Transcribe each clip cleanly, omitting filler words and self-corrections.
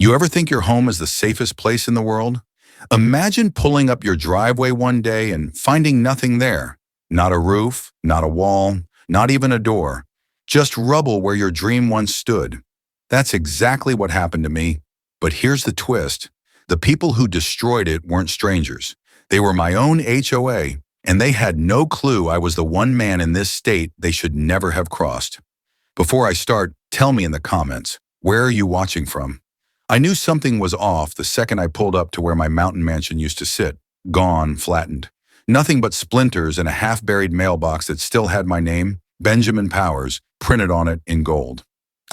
You ever think your home is the safest place in the world? Imagine pulling up your driveway one day and finding nothing there. Not a roof, not a wall, not even a door. Just rubble where your dream once stood. That's exactly what happened to me. But here's the twist. The people who destroyed it weren't strangers. They were my own HOA, and they had no clue I was the one man in this state they should never have crossed. Before I start, tell me in the comments, where are you watching from? I knew something was off the second I pulled up to where my mountain mansion used to sit, gone, flattened. Nothing but splinters and a half-buried mailbox that still had my name, Benjamin Powers, printed on it in gold.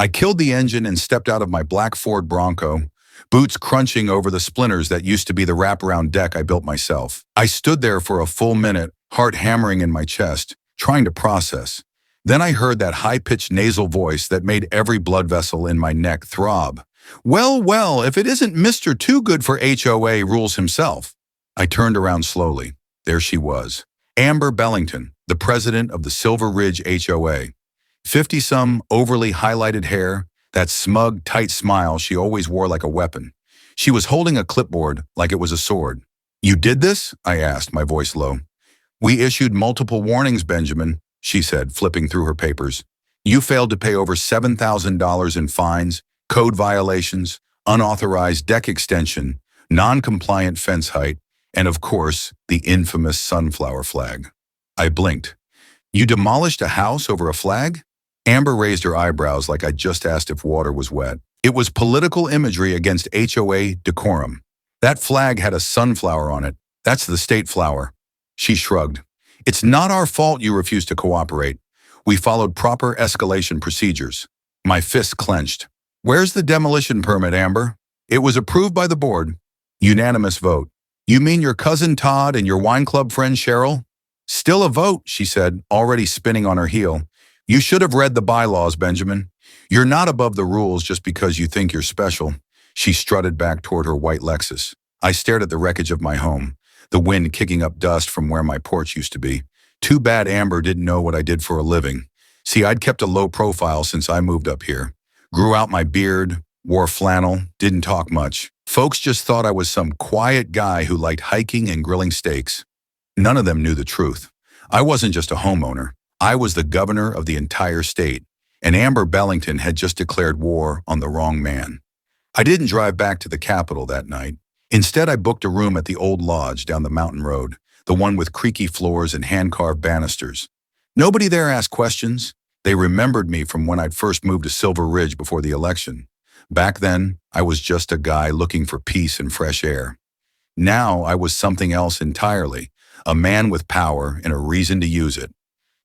I killed the engine and stepped out of my black Ford Bronco, boots crunching over the splinters that used to be the wraparound deck I built myself. I stood there for a full minute, heart hammering in my chest, trying to process. Then I heard that high-pitched nasal voice that made every blood vessel in my neck throb. Well, if it isn't Mr. Too Good for HOA rules himself. I turned around slowly. There she was. Amber Bellington, the president of the Silver Ridge HOA. 50-some, overly highlighted hair, that smug, tight smile she always wore like a weapon. She was holding a clipboard like it was a sword. "You did this?" I asked, my voice low. "We issued multiple warnings, Benjamin," she said, flipping through her papers. "You failed to pay over $7,000 in fines, code violations, unauthorized deck extension, non-compliant fence height, and of course, the infamous sunflower flag." I blinked. "You demolished a house over a flag?" Amber raised her eyebrows like I just asked if water was wet. "It was political imagery against HOA decorum. That flag had a sunflower on it. That's the state flower." She shrugged. "It's not our fault you refused to cooperate. We followed proper escalation procedures." My fist clenched. "Where's the demolition permit, Amber?" "It was approved by the board." "Unanimous vote." "You mean your cousin Todd and your wine club friend Cheryl?" "Still a vote," she said, already spinning on her heel. "You should have read the bylaws, Benjamin. You're not above the rules just because you think you're special." She strutted back toward her white Lexus. I stared at the wreckage of my home, the wind kicking up dust from where my porch used to be. Too bad Amber didn't know what I did for a living. See, I'd kept a low profile since I moved up here. Grew out my beard, wore flannel, didn't talk much. Folks just thought I was some quiet guy who liked hiking and grilling steaks. None of them knew the truth. I wasn't just a homeowner. I was the governor of the entire state, and Amber Bellington had just declared war on the wrong man. I didn't drive back to the Capitol that night. Instead, I booked a room at the old lodge down the mountain road, the one with creaky floors and hand-carved banisters. Nobody there asked questions. They remembered me from when I'd first moved to Silver Ridge before the election. Back then, I was just a guy looking for peace and fresh air. Now, I was something else entirely, a man with power and a reason to use it.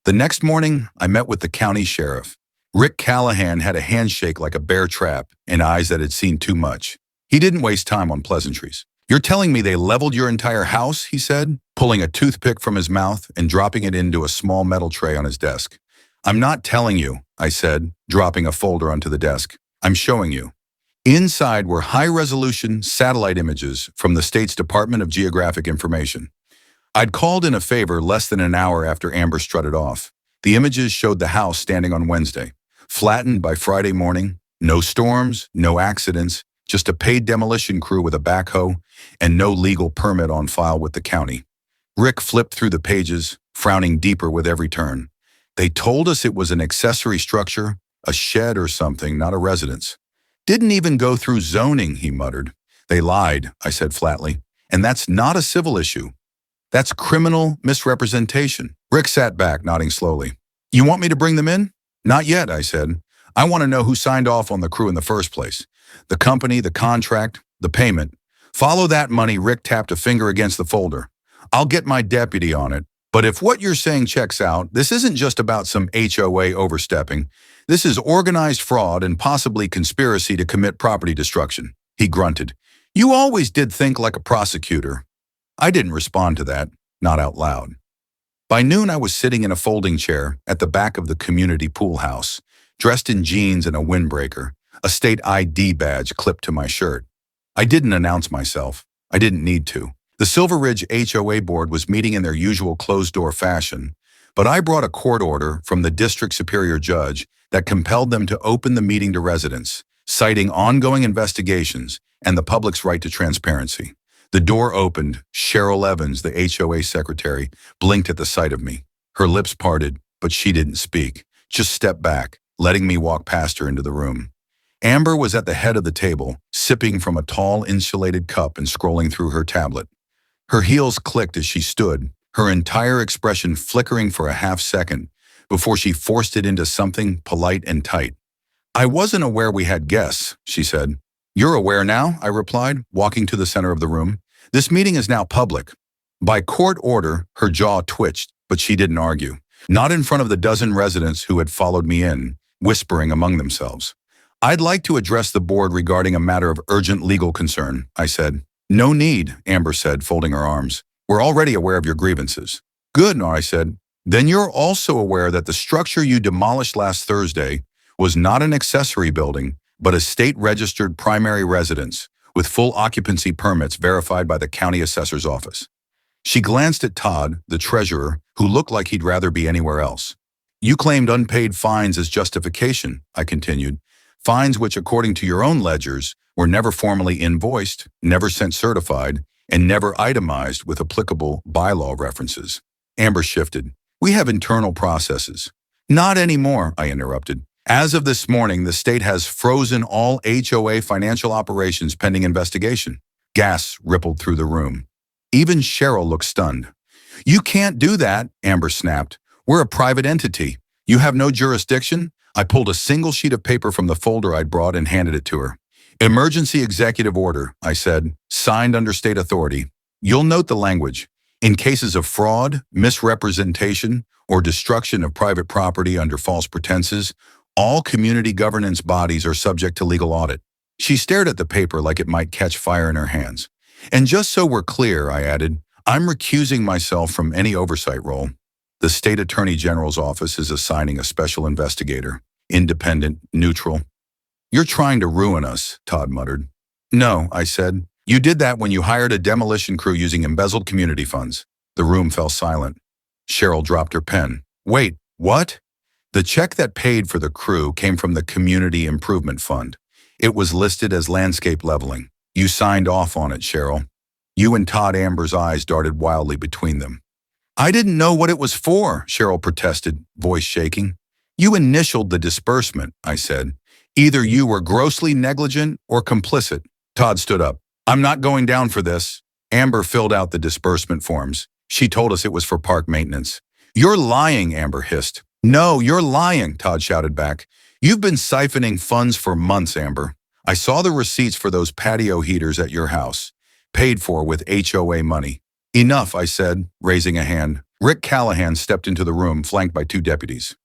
The next morning, I met with the county sheriff. Rick Callahan had a handshake like a bear trap and eyes that had seen too much. He didn't waste time on pleasantries. "You're telling me they leveled your entire house?" he said, pulling a toothpick from his mouth and dropping it into a small metal tray on his desk. "I'm not telling you," I said, dropping a folder onto the desk. "I'm showing you." Inside were high-resolution satellite images from the state's Department of Geographic Information. I'd called in a favor less than an hour after Amber strutted off. The images showed the house standing on Wednesday, flattened by Friday morning, no storms, no accidents, just a paid demolition crew with a backhoe, and no legal permit on file with the county. Rick flipped through the pages, frowning deeper with every turn. "They told us it was an accessory structure, a shed or something, not a residence. Didn't even go through zoning," he muttered. "They lied," I said flatly. "And that's not a civil issue. That's criminal misrepresentation." Rick sat back, nodding slowly. "You want me to bring them in?" "Not yet," I said. "I want to know who signed off on the crew in the first place. The company, the contract, the payment. Follow that money." Rick tapped a finger against the folder. "I'll get my deputy on it. But if what you're saying checks out, this isn't just about some HOA overstepping. This is organized fraud and possibly conspiracy to commit property destruction." He grunted. "You always did think like a prosecutor." I didn't respond to that, not out loud. By noon, I was sitting in a folding chair at the back of the community pool house, dressed in jeans and a windbreaker, a state ID badge clipped to my shirt. I didn't announce myself. I didn't need to. The Silver Ridge HOA board was meeting in their usual closed-door fashion, but I brought a court order from the district superior judge that compelled them to open the meeting to residents. citing ongoing investigations and the public's right to transparency. The door opened. Cheryl Evans, the HOA secretary, blinked at the sight of me. Her lips parted, but she didn't speak, just stepped back, letting me walk past her into the room. Amber was at the head of the table, sipping from a tall insulated cup and scrolling through her tablet. Her heels clicked as she stood, her entire expression flickering for a half second before she forced it into something polite and tight. "I wasn't aware we had guests," she said. "You're aware now," I replied, walking to the center of the room. "This meeting is now public." By court order, her jaw twitched, but she didn't argue. Not in front of the dozen residents who had followed me in, whispering among themselves. "I'd like to address the board regarding a matter of urgent legal concern," I said. "No need," Amber said, folding her arms. "We're already aware of your grievances." "Good," I said. "Then you're also aware that the structure you demolished last Thursday was not an accessory building, but a state-registered primary residence with full occupancy permits verified by the county assessor's office." She glanced at Todd, the treasurer, who looked like he'd rather be anywhere else. "You claimed unpaid fines as justification," I continued. "Fines which, according to your own ledgers, were never formally invoiced, never sent certified, and never itemized with applicable bylaw references." Amber shifted. "We have internal processes." "Not anymore," I interrupted. "As of this morning, the state has frozen all HOA financial operations pending investigation." Gasps rippled through the room. Even Cheryl looked stunned. "You can't do that," Amber snapped. "We're a private entity. You have no jurisdiction?" I pulled a single sheet of paper from the folder I'd brought and handed it to her. "Emergency executive order," I said, "signed under state authority. You'll note the language. In cases of fraud, misrepresentation, or destruction of private property under false pretenses, all community governance bodies are subject to legal audit." She stared at the paper like it might catch fire in her hands. "And just so we're clear," I added, "I'm recusing myself from any oversight role. The state attorney general's office is assigning a special investigator, independent, neutral." "You're trying to ruin us," Todd muttered. "No," I said. "You did that when you hired a demolition crew using embezzled community funds." The room fell silent. Cheryl dropped her pen. "Wait, what?" "The check that paid for the crew came from the Community Improvement Fund. It was listed as landscape leveling. You signed off on it, Cheryl." You and Todd Amber's eyes darted wildly between them. "I didn't know what it was for," Cheryl protested, voice shaking. "You initialed the disbursement," I said. "Either you were grossly negligent or complicit." Todd stood up. "I'm not going down for this." Amber filled out the disbursement forms. She told us it was for park maintenance. "You're lying," Amber hissed. "No, you're lying," Todd shouted back. "You've been siphoning funds for months, Amber. I saw the receipts for those patio heaters at your house, paid for with HOA money." "Enough," I said, raising a hand. Rick Callahan stepped into the room, flanked by two deputies.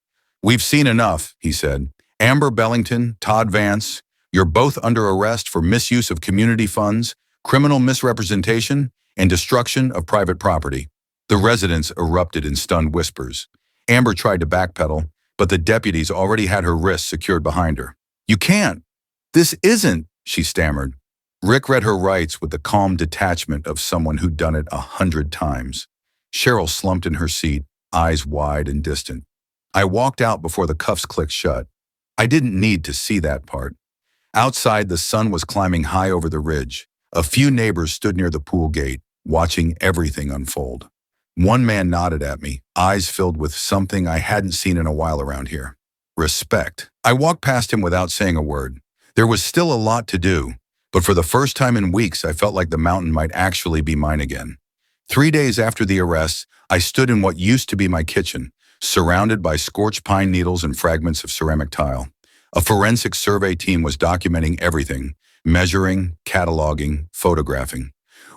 "We've seen enough," he said. "Amber Bellington, Todd Vance, you're both under arrest for misuse of community funds, criminal misrepresentation, and destruction of private property." The residents erupted in stunned whispers. Amber tried to backpedal, but the deputies already had her wrists secured behind her. "You can't. This isn't," she stammered. Rick read her rights with the calm detachment of someone who'd done it 100 times. Cheryl slumped in her seat, eyes wide and distant. I walked out before the cuffs clicked shut. I didn't need to see that part. Outside, the sun was climbing high over the ridge. A few neighbors stood near the pool gate, watching everything unfold. One man nodded at me, eyes filled with something I hadn't seen in a while around here. Respect. I walked past him without saying a word. There was still a lot to do, but for the first time in weeks, I felt like the mountain might actually be mine again. 3 days after the arrest, I stood in what used to be my kitchen, surrounded by scorched pine needles and fragments of ceramic tile. A forensic survey team was documenting everything, measuring, cataloging, photographing.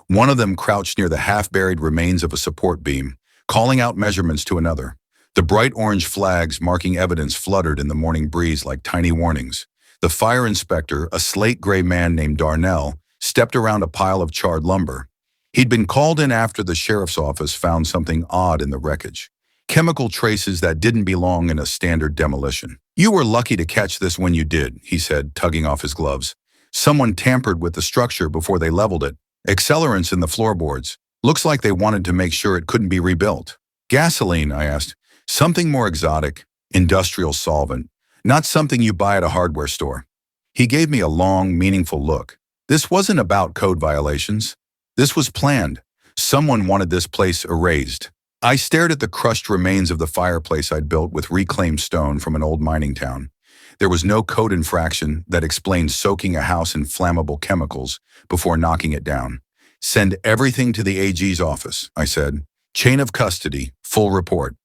One of them crouched near the half-buried remains of a support beam, calling out measurements to another. The bright orange flags marking evidence fluttered in the morning breeze like tiny warnings. The fire inspector, a slate-gray man named Darnell, stepped around a pile of charred lumber. He'd been called in after the sheriff's office found something odd in the wreckage. Chemical traces that didn't belong in a standard demolition. "You were lucky to catch this when you did," he said, tugging off his gloves. "Someone tampered with the structure before they leveled it. Accelerants in the floorboards. Looks like they wanted to make sure it couldn't be rebuilt." "Gasoline?" I asked. "Something more exotic, industrial solvent, not something you buy at a hardware store." He gave me a long, meaningful look. This wasn't about code violations. This was planned. Someone wanted this place erased. I stared at the crushed remains of the fireplace I'd built with reclaimed stone from an old mining town. There was no code infraction that explained soaking a house in flammable chemicals before knocking it down. Send everything to the AG's office, I said. Chain of custody, full report.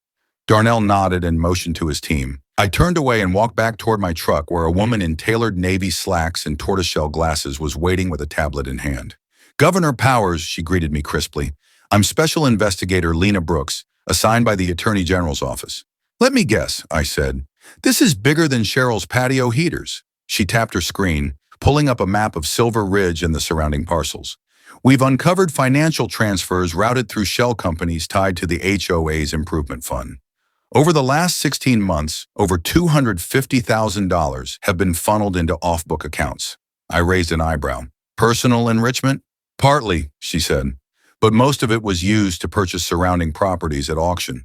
Darnell nodded and motioned to his team. I turned away and walked back toward my truck where a woman in tailored navy slacks and tortoiseshell glasses was waiting with a tablet in hand. Governor Powers, she greeted me crisply. I'm Special Investigator Lena Brooks, assigned by the Attorney General's office. Let me guess, I said. This is bigger than Cheryl's patio heaters. She tapped her screen, pulling up a map of Silver Ridge and the surrounding parcels. We've uncovered financial transfers routed through shell companies tied to the HOA's improvement fund. Over the last 16 months, over $250,000 have been funneled into off-book accounts. I raised an eyebrow. Personal enrichment? Partly, she said, but most of it was used to purchase surrounding properties at auction.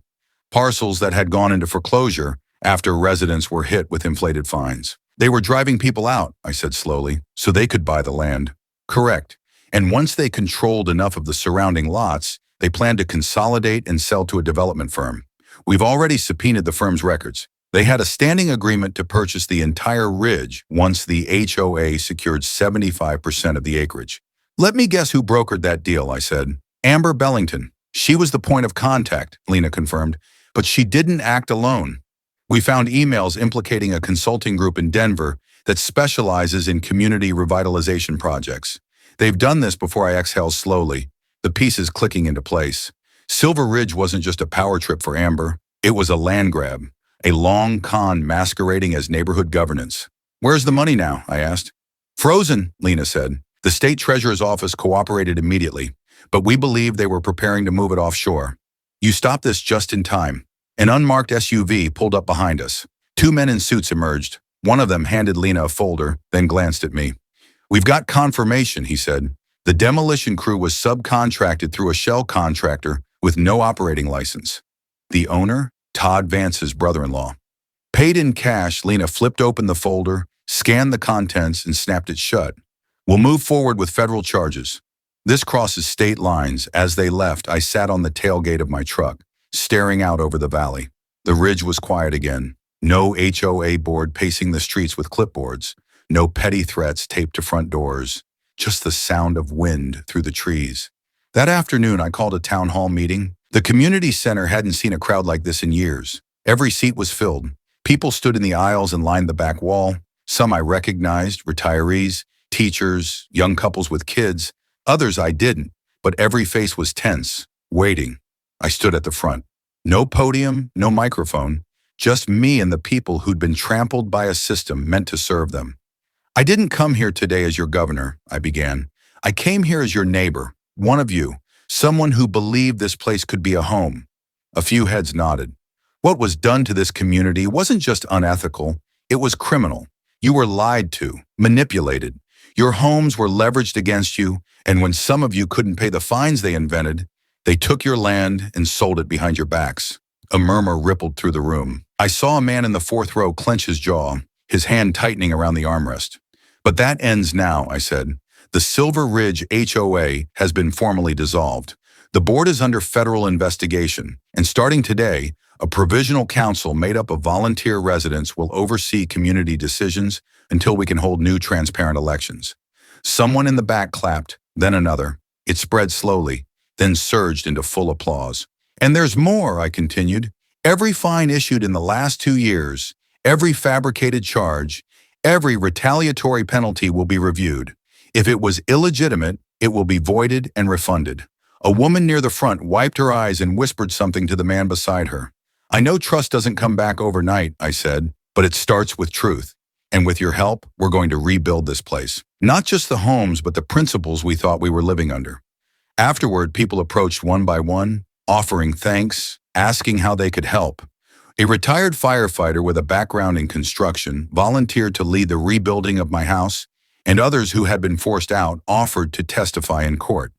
Parcels that had gone into foreclosure after residents were hit with inflated fines. They were driving people out, I said slowly, so they could buy the land. Correct. And once they controlled enough of the surrounding lots, they planned to consolidate and sell to a development firm. We've already subpoenaed the firm's records. They had a standing agreement to purchase the entire ridge once the HOA secured 75% of the acreage. Let me guess who brokered that deal, I said. Amber Bellington. She was the point of contact, Lena confirmed, but she didn't act alone. We found emails implicating a consulting group in Denver that specializes in community revitalization projects. They've done this before, I exhaled slowly, the pieces clicking into place. Silver Ridge wasn't just a power trip for Amber. It was a land grab, a long con masquerading as neighborhood governance. Where's the money now? I asked. Frozen, Lena said. The state treasurer's office cooperated immediately, but we believed they were preparing to move it offshore. You stopped this just in time. An unmarked SUV pulled up behind us. Two men in suits emerged. One of them handed Lena a folder, then glanced at me. We've got confirmation, he said. The demolition crew was subcontracted through a shell contractor with no operating license. The owner? Todd Vance's brother-in-law. Paid in cash, Lena flipped open the folder, scanned the contents, and snapped it shut. We'll move forward with federal charges. This crosses state lines. As they left, I sat on the tailgate of my truck, staring out over the valley. The ridge was quiet again. No HOA board pacing the streets with clipboards. No petty threats taped to front doors. Just the sound of wind through the trees. That afternoon, I called a town hall meeting. The community center hadn't seen a crowd like this in years. Every seat was filled. People stood in the aisles and lined the back wall. Some I recognized, retirees, teachers, young couples with kids. Others I didn't, but every face was tense, waiting. I stood at the front. No podium, no microphone, just me and the people who'd been trampled by a system meant to serve them. I didn't come here today as your governor, I began. I came here as your neighbor, one of you, someone who believed this place could be a home. A few heads nodded. What was done to this community wasn't just unethical, it was criminal. You were lied to, manipulated. Your homes were leveraged against you, and when some of you couldn't pay the fines they invented, they took your land and sold it behind your backs. A murmur rippled through the room. I saw a man in the fourth row clench his jaw, his hand tightening around the armrest. But that ends now, I said. The Silver Ridge HOA has been formally dissolved. The board is under federal investigation, and starting today, a provisional council made up of volunteer residents will oversee community decisions until we can hold new transparent elections. Someone in the back clapped, then another. It spread slowly, then surged into full applause. And there's more, I continued. Every fine issued in the last 2 years, every fabricated charge, every retaliatory penalty will be reviewed. If it was illegitimate, it will be voided and refunded. A woman near the front wiped her eyes and whispered something to the man beside her. I know trust doesn't come back overnight, I said, but it starts with truth. And with your help, we're going to rebuild this place. Not just the homes, but the principles we thought we were living under. Afterward, people approached one by one, offering thanks, asking how they could help. A retired firefighter with a background in construction volunteered to lead the rebuilding of my house, and others who had been forced out offered to testify in court.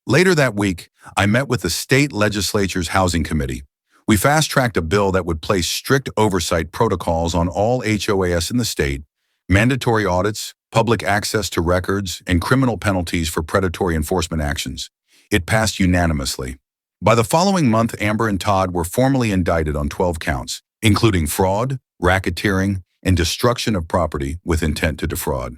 Later that week, I met with the state legislature's housing committee. We fast-tracked a bill that would place strict oversight protocols on all HOAs in the state, mandatory audits, public access to records, and criminal penalties for predatory enforcement actions. It passed unanimously. By the following month, Amber and Todd were formally indicted on 12 counts, including fraud, racketeering, and destruction of property with intent to defraud.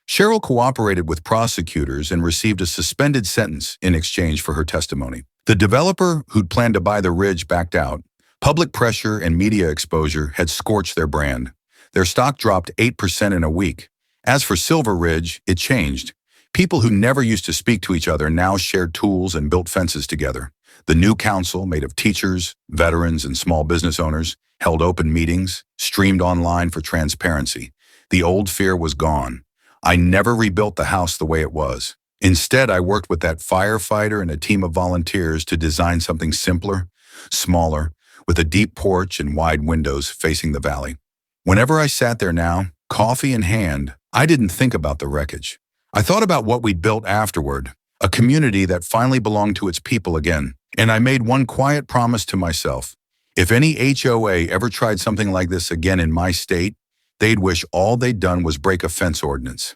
Cheryl cooperated with prosecutors and received a suspended sentence in exchange for her testimony. The developer who'd planned to buy the ridge backed out. Public pressure and media exposure had scorched their brand. Their stock dropped 8% in a week. As for Silver Ridge, it changed. People who never used to speak to each other now shared tools and built fences together. The new council, made of teachers, veterans, and small business owners, held open meetings, streamed online for transparency. The old fear was gone. I never rebuilt the house the way it was. Instead, I worked with that firefighter and a team of volunteers to design something simpler, smaller, with a deep porch and wide windows facing the valley. Whenever I sat there now, coffee in hand, I didn't think about the wreckage. I thought about what we'd built afterward, a community that finally belonged to its people again. And I made one quiet promise to myself. If any HOA ever tried something like this again in my state, they'd wish all they'd done was break a fence ordinance.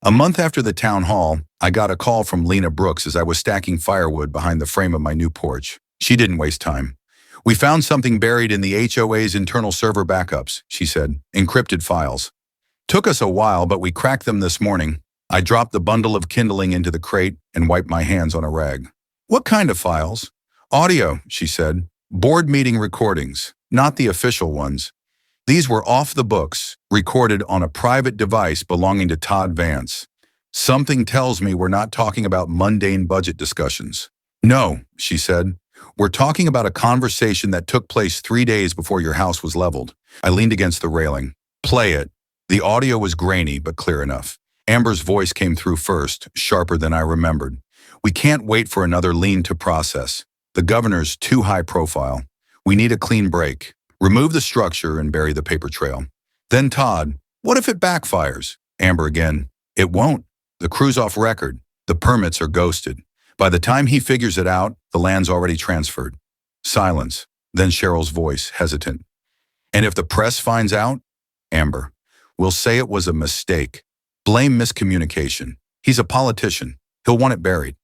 A month after the town hall, I got a call from Lena Brooks as I was stacking firewood behind the frame of my new porch. She didn't waste time. "We found something buried in the HOA's internal server backups," she said, "encrypted files. Took us a while, but we cracked them this morning." I dropped the bundle of kindling into the crate and wiped my hands on a rag. "What kind of files?" "Audio," she said. "Board meeting recordings, not the official ones. These were off the books, recorded on a private device belonging to Todd Vance. Something tells me we're not talking about mundane budget discussions." "No," she said. "We're talking about a conversation that took place 3 days before your house was leveled." I leaned against the railing. "Play it." The audio was grainy but clear enough. Amber's voice came through first, sharper than I remembered. "We can't wait for another lien to process. The governor's too high profile. We need a clean break. Remove the structure and bury the paper trail." Then Todd, "What if it backfires?" Amber again, "It won't. The crew's off record. The permits are ghosted. By the time he figures it out, the land's already transferred." Silence. Then Cheryl's voice, hesitant. "And if the press finds out?" Amber, "We'll say it was a mistake. Blame miscommunication. He's a politician. He'll want it buried."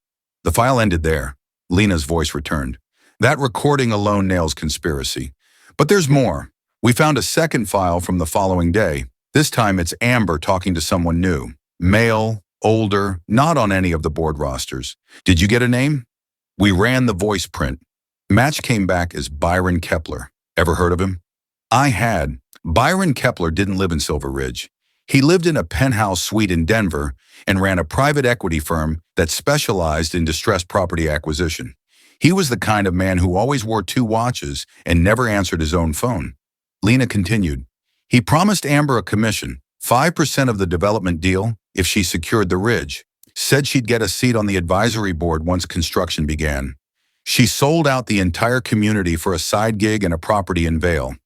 The file ended there. Lena's voice returned. "That recording alone nails conspiracy. But there's more. We found a second file from the following day. This time it's Amber talking to someone new. Male, older, not on any of the board rosters. Did you get a name?" We ran the voice print. Match came back as Byron Kepler. Ever heard of him? I had. Byron Kepler didn't live in Silver Ridge. He lived in a penthouse suite in Denver and ran a private equity firm that specialized in distressed property acquisition. He was the kind of man who always wore 2 watches and never answered his own phone. Lena continued. "He promised Amber a commission, 5% of the development deal if she secured the ridge. Said she'd get a seat on the advisory board once construction began. She sold out the entire community for a side gig and a property in Vail.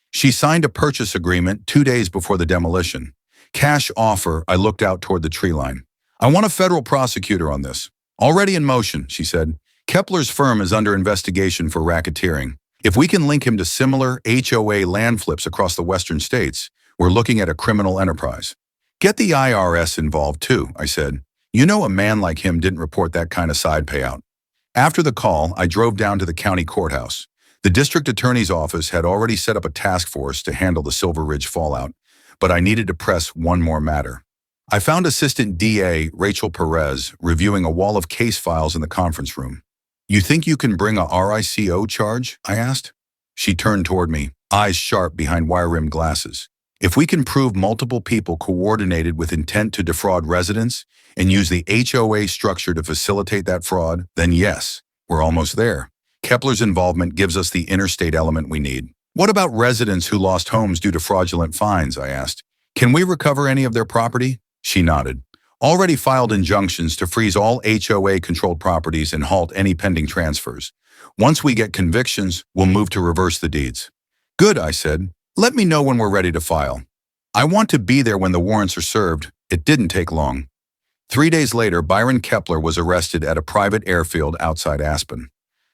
She signed a purchase agreement 2 days before the demolition. Cash offer." I looked out toward the tree line. "I want a federal prosecutor on this." "Already in motion," she said. "Kepler's firm is under investigation for racketeering. If we can link him to similar HOA land flips across the western states, we're looking at a criminal enterprise." "Get the IRS involved too," I said. "You know a man like him didn't report that kind of side payout." After the call, I drove down to the county courthouse. The district attorney's office had already set up a task force to handle the Silver Ridge fallout, but I needed to press one more matter. I found Assistant DA Rachel Perez reviewing a wall of case files in the conference room. "You think you can bring a RICO charge?" I asked. She turned toward me, eyes sharp behind wire-rimmed glasses. "If we can prove multiple people coordinated with intent to defraud residents and use the HOA structure to facilitate that fraud, then yes, we're almost there. Kepler's involvement gives us the interstate element we need." "What about residents who lost homes due to fraudulent fines?" I asked. "Can we recover any of their property?" She nodded. "Already filed injunctions to freeze all HOA-controlled properties and halt any pending transfers. Once we get convictions, we'll move to reverse the deeds." "Good," I said. "Let me know when we're ready to file. I want to be there when the warrants are served." It didn't take long. 3 days later, Byron Kepler was arrested at a private airfield outside Aspen.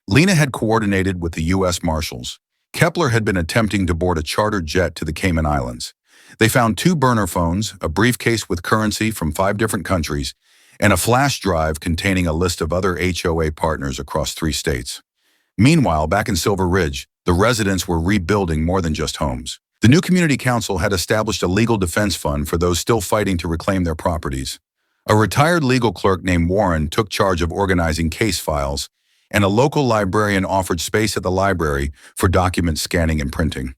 Lena had coordinated with the U.S. Marshals. Kepler had been attempting to board a chartered jet to the Cayman Islands. They found 2 burner phones, a briefcase with currency from 5 different countries, and a flash drive containing a list of other HOA partners across 3 states. Meanwhile, back in Silver Ridge, the residents were rebuilding more than just homes. The new community council had established a legal defense fund for those still fighting to reclaim their properties. A retired legal clerk named Warren took charge of organizing case files, and a local librarian offered space at the library for document scanning and printing.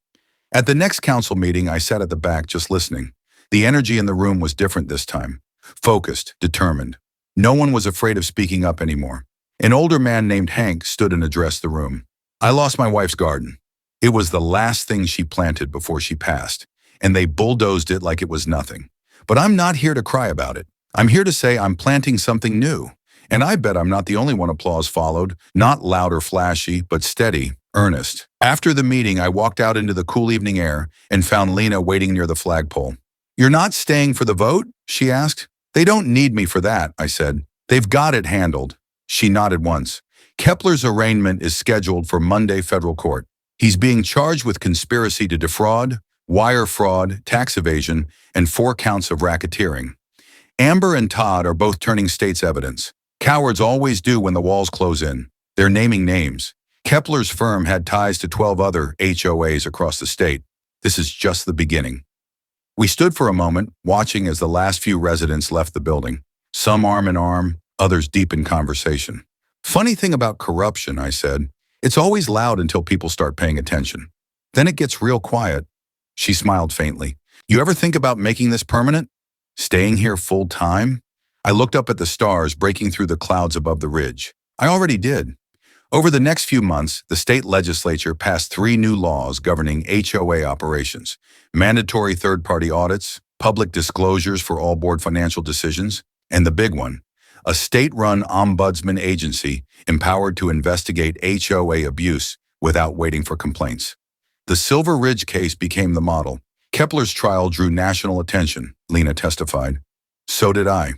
At the next council meeting, I sat at the back just listening. The energy in the room was different this time. Focused, determined. No one was afraid of speaking up anymore. An older man named Hank stood and addressed the room. I lost my wife's garden. It was the last thing she planted before she passed, and they bulldozed it like it was nothing. But I'm not here to cry about it. I'm here to say I'm planting something new. And I bet I'm not the only one. Applause followed, not loud or flashy, but steady, earnest. After the meeting, I walked out into the cool evening air and found Lena waiting near the flagpole. "You're not staying for the vote?" she asked. "They don't need me for that," I said. "They've got it handled." She nodded once. "Kepler's arraignment is scheduled for Monday federal court. He's being charged with conspiracy to defraud, wire fraud, tax evasion, and 4 counts of racketeering. Amber and Todd are both turning state's evidence. Cowards always do when the walls close in. They're naming names. Kepler's firm had ties to 12 other HOAs across the state. This is just the beginning." We stood for a moment, watching as the last few residents left the building, some arm in arm, others deep in conversation. "Funny thing about corruption," I said, "it's always loud until people start paying attention. Then it gets real quiet." She smiled faintly. "You ever think about making this permanent? Staying here full time?" I looked up at the stars breaking through the clouds above the ridge. I already did. Over the next few months, the state legislature passed 3 new laws governing HOA operations: mandatory third-party audits, public disclosures for all board financial decisions, and the big one, a state-run ombudsman agency empowered to investigate HOA abuse without waiting for complaints. The Silver Ridge case became the model. Kepler's trial drew national attention, Lena testified. So did I.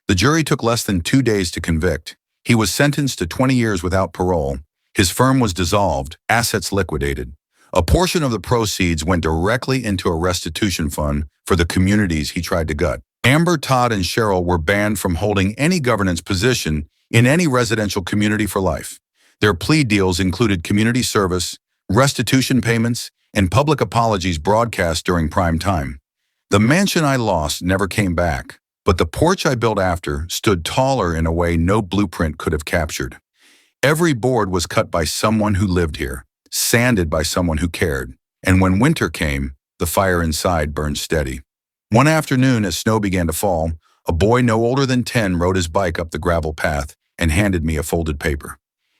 The jury took less than 2 days to convict. He was sentenced to 20 years without parole. His firm was dissolved, assets liquidated. A portion of the proceeds went directly into a restitution fund for the communities he tried to gut. Amber, Todd, and Cheryl were banned from holding any governance position in any residential community for life. Their plea deals included community service, restitution payments, and public apologies broadcast during prime time. The mansion I lost never came back, but the porch I built after stood taller in a way no blueprint could have captured. Every board was cut by someone who lived here, sanded by someone who cared, and when winter came, the fire inside burned steady. One afternoon, as snow began to fall, a boy no older than 10 rode his bike up the gravel path and handed me a folded paper.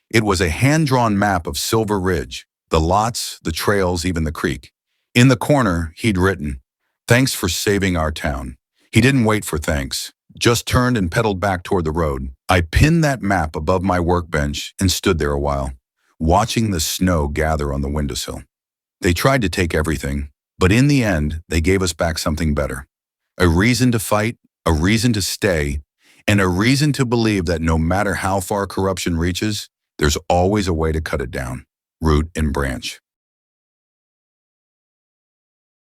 It was a hand-drawn map of Silver Ridge, the lots, the trails, even the creek. In the corner, he'd written, "Thanks for saving our town." He didn't wait for thanks, just turned and pedaled back toward the road. I pinned that map above my workbench and stood there a while, watching the snow gather on the windowsill. They tried to take everything, but in the end, they gave us back something better. A reason to fight, a reason to stay, and a reason to believe that no matter how far corruption reaches, there's always a way to cut it down, root and branch.